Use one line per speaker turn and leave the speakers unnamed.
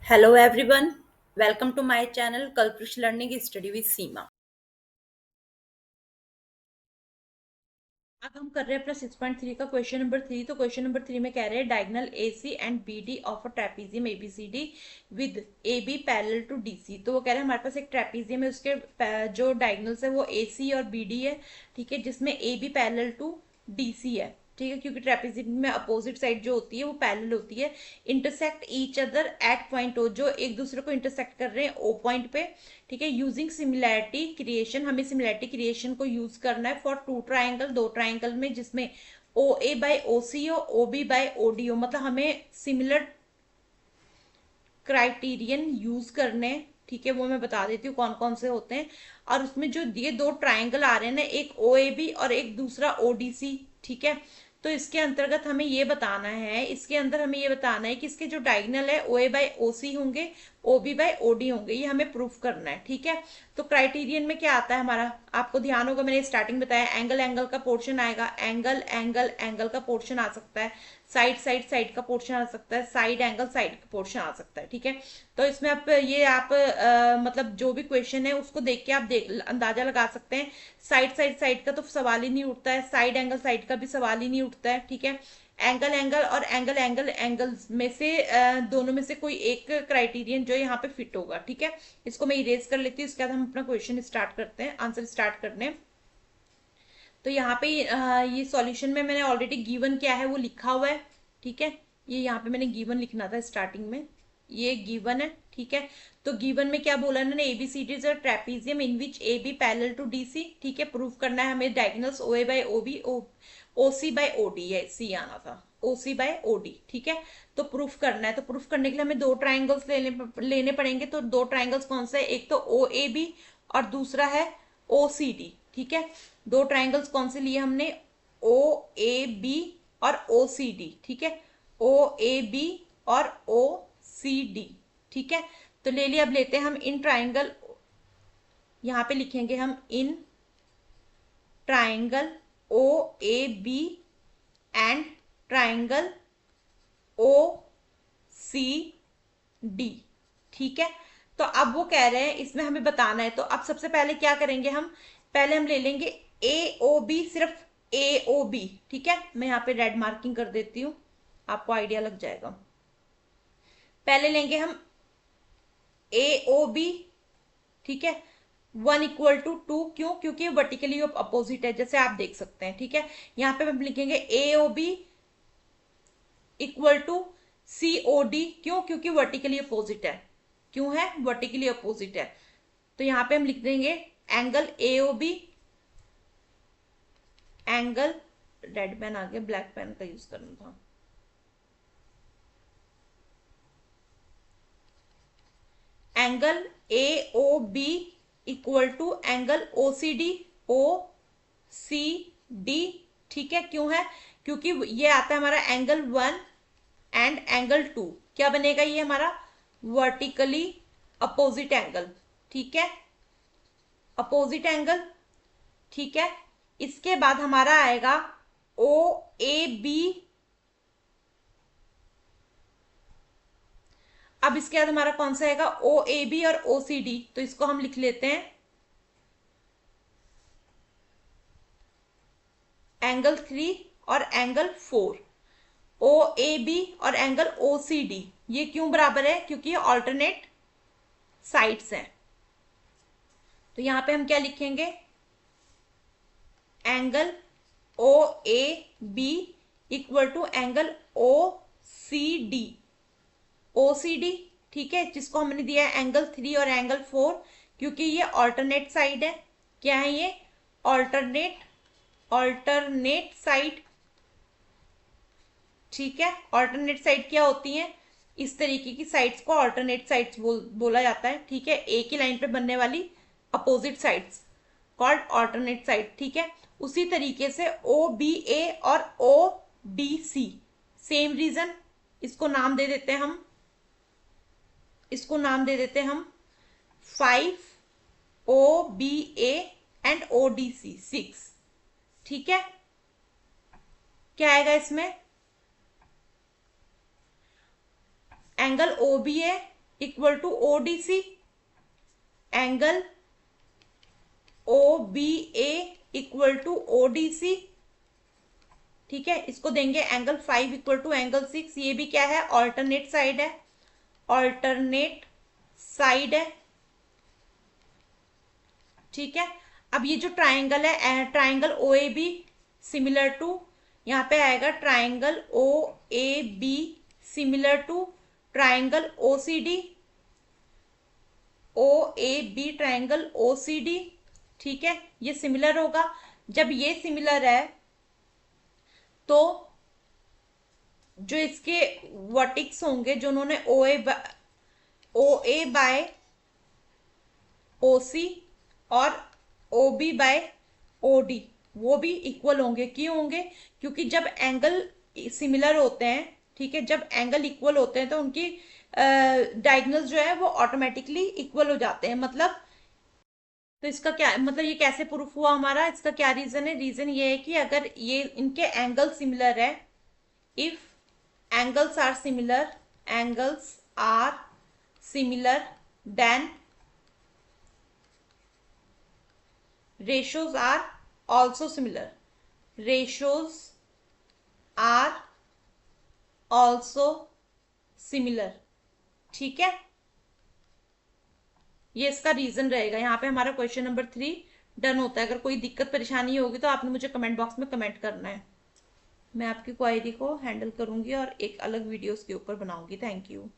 Hello everyone, welcome to my channel Kalprush Learning Study with Seema। अब हम कर रहे हैं अपना 6.3 का क्वेश्चन नंबर 3। तो क्वेश्चन नंबर 3 में कह रहे हैं diagonal AC and BD of a trapezium ABCD with AB parallel to DC। तो वो कह रहे हैं हमारे पास एक ट्रेपीजियम है, उसके जो डायगोनल्स है वो AC और BD है, ठीक है, जिसमें AB पैरेलल टू DC है, ठीक है, क्योंकि ट्रेपीजियम में अपोजिट साइड जो होती है वो पैरेलल होती है। Intersect each other at point O, जो एक दूसरे को इंटरसेक्ट कर रहे हैं ओ पॉइंट पे, ठीक है। यूजिंग सिमिलैरिटी क्रिएशन, हमें सिमिलैरिटी क्रिएशन को यूज करना है फॉर टू ट्राइंगल, दो ट्राइंगल में जिसमें O A by O C हो, O B by O D हो, मतलब हमें सिमिलर क्राइटेरियन यूज करने, ठीक है, वो मैं बता देती हूँ कौन कौन से होते हैं। और उसमें जो ये दो ट्राइंगल आ रहे हैं ना, एक ओ ए बी और एक दूसरा ओ डी सी, ठीक है। तो इसके अंतर्गत हमें ये बताना है, इसके अंदर हमें ये बताना है कि इसके जो डायगोनल है ओ ए बाय ओ सी होंगे, O B by O D होंगे, ये हमें प्रूफ करना है, ठीक है। तो क्राइटेरियन में क्या आता है हमारा, आपको ध्यान होगा मैंने स्टार्टिंग बताया, एंगल एंगल का पोर्शन आएगा, एंगल एंगल एंगल का पोर्शन आ सकता है, साइड साइड साइड का पोर्शन आ सकता है, साइड एंगल साइड का पोर्शन आ सकता है, ठीक है। तो इसमें आप मतलब जो भी क्वेश्चन है उसको देख के आप देख अंदाजा लगा सकते हैं। साइड साइड साइड का तो सवाल ही नहीं उठता है, साइड एंगल साइड का भी सवाल ही नहीं उठता है, ठीक है। एंगल एंगल और एंगल एंगल एंगल्स में से दोनों में से कोई एक क्राइटेरियन जो यहाँ पे फिट होगा, ठीक है। इसको मैं इरेज कर लेती हूँ, उसके बाद हम अपना क्वेश्चन स्टार्ट करते हैं, आंसर स्टार्ट करने। तो यहाँ पे ये सॉल्यूशन में मैंने ऑलरेडी गिवन क्या है वो लिखा हुआ है, ठीक है। ये यहाँ पे मैंने गिवन लिखना था स्टार्टिंग में, ये गिवन है, ठीक है। तो गिवन में क्या बोला इन्होंने, ABCD is a trapezium in which A B parallel to D C, ठीक है। प्रूफ करना है हमें diagonals O A by O B, O C by O D, है सी आना था, ओ सी बाय ओ डी, ठीक है। तो प्रूफ करना है, तो प्रूफ करने के लिए हमें दो ट्राइंगल्स लेने पड़ेंगे। तो दो ट्राइंगल्स कौन से है, एक तो ओ ए बी और दूसरा है ओ सी डी, ठीक है। दो ट्राइंगल्स कौन से लिए हमने, ओ ए बी और ओ सी डी, ठीक है, ओ ए बी और ओ सी डी, ठीक है। तो ले लिया, अब लेते हैं हम इन ट्राइंगल, यहां पे लिखेंगे हम in triangle O A B and triangle O C D, ठीक है। तो अब वो कह रहे हैं इसमें हमें बताना है, तो अब सबसे पहले क्या करेंगे हम, पहले हम ले लेंगे ए ओ बी, सिर्फ ए ओ बी, ठीक है। मैं यहाँ पे रेड मार्किंग कर देती हूँ, आपको आइडिया लग जाएगा। पहले लेंगे हम ए ओ बी, ठीक है, 1 = 2, क्यों, क्योंकि वर्टिकली अपोजिट है, जैसे आप देख सकते हैं, ठीक है। यहाँ पे हम लिखेंगे A O B equal to C O D, क्यों, क्योंकि वर्टिकली अपोजिट है, क्यों है, वर्टिकली अपोजिट है। तो यहां पे हम लिख देंगे angle A O B, angle, red pen आ गया, ब्लैक पेन का यूज करना था, angle A O B equal to angle O C D, O C D, ठीक है। क्यों है, क्योंकि ये आता है हमारा एंगल 1 एंड एंगल 2, क्या बनेगा ये हमारा वर्टिकली अपोजिट एंगल, ठीक है, अपोजिट एंगल, ठीक है। इसके बाद हमारा आएगा ओ ए बी, अब इसके बाद हमारा कौन सा आएगा, ओ ए बी और ओ सी डी, तो इसको हम लिख लेते हैं एंगल 3 और एंगल 4। ओ ए बी और एंगल ओ सी डी ये क्यों बराबर है, क्योंकि ये ऑल्टरनेट साइड्स हैं। तो यहां पे हम क्या लिखेंगे, angle O A B equal to angle O C D, O C D, ठीक है, जिसको हमने दिया है एंगल 3 और एंगल 4, क्योंकि ये ऑल्टरनेट साइड है, क्या है ये, ऑल्टरनेट, ऑल्टरनेट साइड, ठीक है। ऑल्टरनेट साइड क्या होती है, इस तरीके की साइड्स को ऑल्टरनेट साइड्स बोला जाता है, ठीक है। एक ही लाइन पे बनने वाली opposite sides called alternate side, ठीक है। उसी तरीके से ओ बी ए और O D C, same reason, इसको नाम दे देते हैं हम, इसको नाम दे देते हैं हम 5 OBA एंड ODC 6, ठीक है। क्या आएगा इसमें, angle OBA equal to ODC, angle OBA equal to ODC, ठीक है। इसको देंगे एंगल 5 इक्वल टू एंगल 6। ये भी क्या है, ऑल्टरनेट साइड है, ऑल्टरनेट साइड है, ठीक है। अब ये जो ट्राइंगल है, ट्राइंगल OAB सिमिलर टू, यहाँ पे आएगा triangle OAB similar to triangle OCD, OAB triangle OCD, ठीक है। ये सिमिलर होगा। जब ये सिमिलर है तो जो इसके वर्टिक्स होंगे, जो उन्होंने OA बाय OC और OB बाय OD, वो भी इक्वल होंगे। क्यों होंगे? क्योंकि जब एंगल सिमिलर होते हैं, ठीक है, जब एंगल इक्वल होते हैं तो उनकी डायगोनल्स जो है वो ऑटोमेटिकली इक्वल हो जाते हैं। मतलब तो इसका क्या मतलब, ये कैसे प्रूफ हुआ हमारा, इसका क्या रीजन है? रीजन ये है कि अगर ये इनके एंगल सिमिलर है, if angles are similar, angles are similar, then ratios are also similar, ratios are also similar, ठीक है। ये इसका रीजन रहेगा। यहाँ पे हमारा क्वेश्चन नंबर 3 डन होता है। अगर कोई दिक्कत परेशानी होगी तो आपने मुझे कमेंट बॉक्स में कमेंट करना है, मैं आपकी क्वायरी को हैंडल करूंगी और एक अलग वीडियोस के ऊपर बनाऊंगी। Thank you.